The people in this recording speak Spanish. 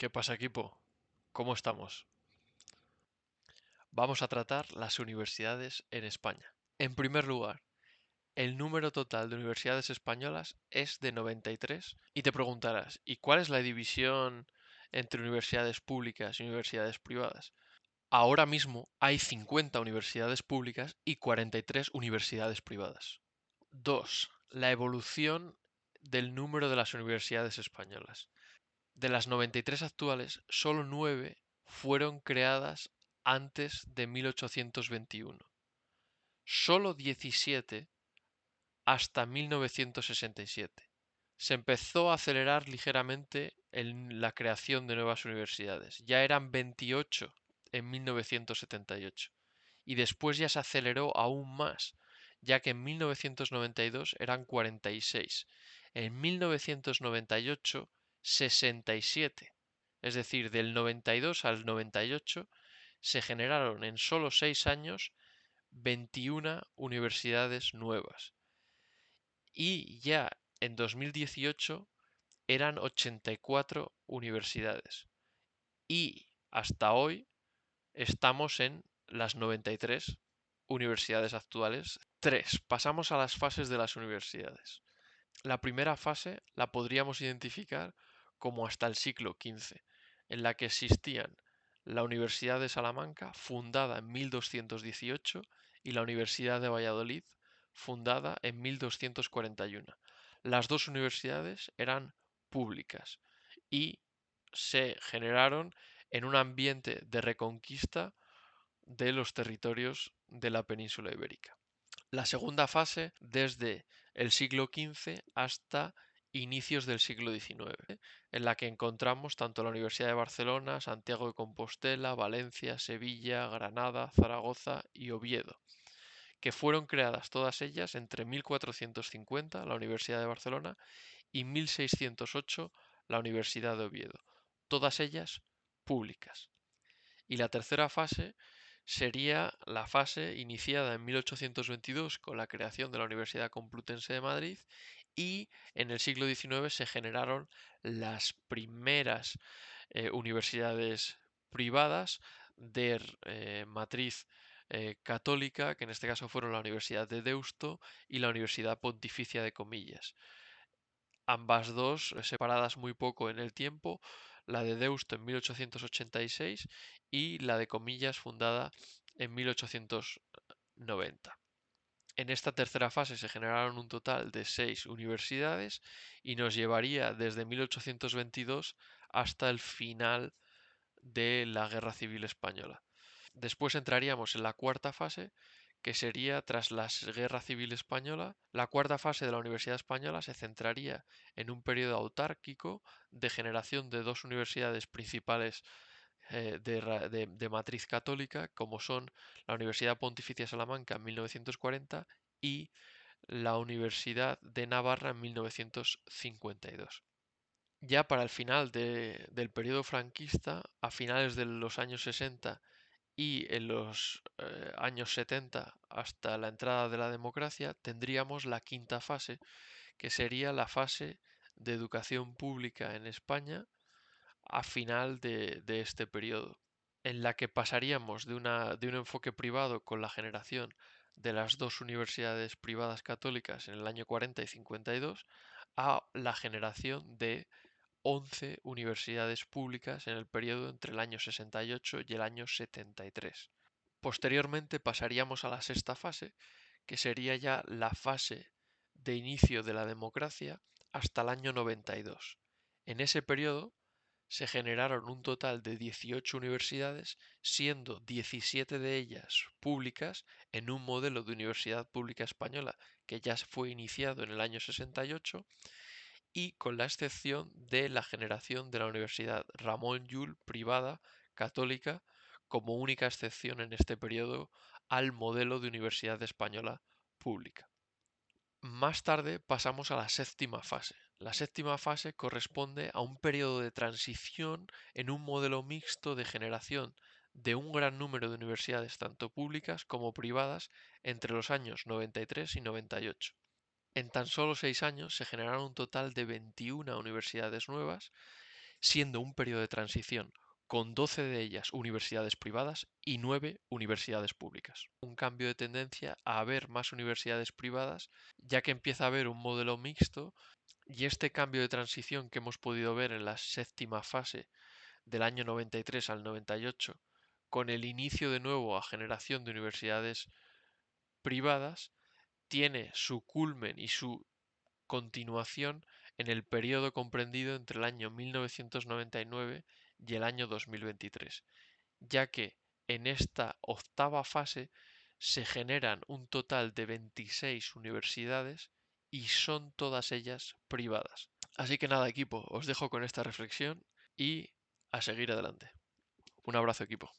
¿Qué pasa, equipo? ¿Cómo estamos? Vamos a tratar las universidades en España. En primer lugar, el número total de universidades españolas es de 93 y te preguntarás, ¿y cuál es la división entre universidades públicas y universidades privadas? Ahora mismo hay 50 universidades públicas y 43 universidades privadas. 2. La evolución del número de las universidades españolas. De las 93 actuales, solo 9 fueron creadas antes de 1821. Solo 17 hasta 1967. Se empezó a acelerar ligeramente en la creación de nuevas universidades. Ya eran 28 en 1978. Y después ya se aceleró aún más, ya que en 1992 eran 46. En 1998, 67. Es decir, del 92 al 98 se generaron en solo 6 años 21 universidades nuevas. Y ya en 2018 eran 84 universidades. Y hasta hoy estamos en las 93 universidades actuales. 3. Pasamos a las fases de las universidades. La primera fase la podríamos identificar como hasta el siglo XV, en la que existían la Universidad de Salamanca, fundada en 1218, y la Universidad de Valladolid, fundada en 1241. Las dos universidades eran públicas y se generaron en un ambiente de reconquista de los territorios de la península ibérica. La segunda fase desde el siglo XV hasta inicios del siglo XIX, en la que encontramos tanto la Universidad de Barcelona, Santiago de Compostela, Valencia, Sevilla, Granada, Zaragoza y Oviedo, que fueron creadas todas ellas entre 1450, la Universidad de Barcelona, y 1608, la Universidad de Oviedo, todas ellas públicas. Y la tercera fase sería la fase iniciada en 1822 con la creación de la Universidad Complutense de Madrid, y en el siglo XIX se generaron las primeras universidades privadas de matriz católica, que en este caso fueron la Universidad de Deusto y la Universidad Pontificia de Comillas. Ambas dos separadas muy poco en el tiempo, la de Deusto en 1886 y la de Comillas fundada en 1890. En esta tercera fase se generaron un total de 6 universidades y nos llevaría desde 1822 hasta el final de la Guerra Civil Española. Después entraríamos en la cuarta fase, que sería tras la Guerra Civil Española. La cuarta fase de la Universidad Española se centraría en un periodo autárquico de generación de dos universidades principales de matriz católica, como son la Universidad Pontificia Salamanca en 1940 y la Universidad de Navarra en 1952. Ya para el final del periodo franquista, a finales de los años 60 y en los años 70 hasta la entrada de la democracia, tendríamos la quinta fase, que sería la fase de educación pública en España a final de este periodo, en la que pasaríamos de un enfoque privado con la generación de las dos universidades privadas católicas en el año 40 y 52 a la generación de 11 universidades públicas en el periodo entre el año 68 y el año 73. Posteriormente pasaríamos a la sexta fase, que sería ya la fase de inicio de la democracia hasta el año 92. En ese periodo se generaron un total de 18 universidades, siendo 17 de ellas públicas en un modelo de universidad pública española que ya fue iniciado en el año 68, y con la excepción de la generación de la Universidad Ramón Llull privada católica como única excepción en este periodo al modelo de universidad española pública. Más tarde pasamos a la séptima fase. La séptima fase corresponde a un periodo de transición en un modelo mixto de generación de un gran número de universidades tanto públicas como privadas entre los años 93 y 98. En tan solo 6 años se generaron un total de 21 universidades nuevas siendo un periodo de transición con 12 de ellas universidades privadas y 9 universidades públicas. Un cambio de tendencia a haber más universidades privadas, ya que empieza a haber un modelo mixto, y este cambio de transición que hemos podido ver en la séptima fase del año 93 al 98, con el inicio de nuevo a generación de universidades privadas, tiene su culmen y su continuación en el periodo comprendido entre el año 1999 y el año 2023, ya que en esta octava fase se generan un total de 26 universidades y son todas ellas privadas. Así que nada, equipo, os dejo con esta reflexión y a seguir adelante. Un abrazo, equipo.